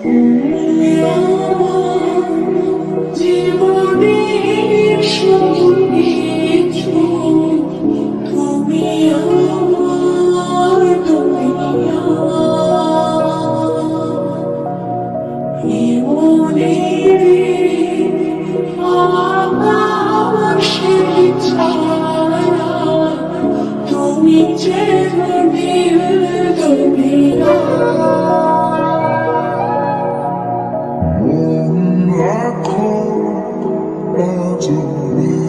তুমি আমার জীবনের সবকিছু, তুমি আমার দুনিয়া। জীবনের আকাশের ছায়া, তুমি যে নীল দুনিয়া। মন রাখো বাজবে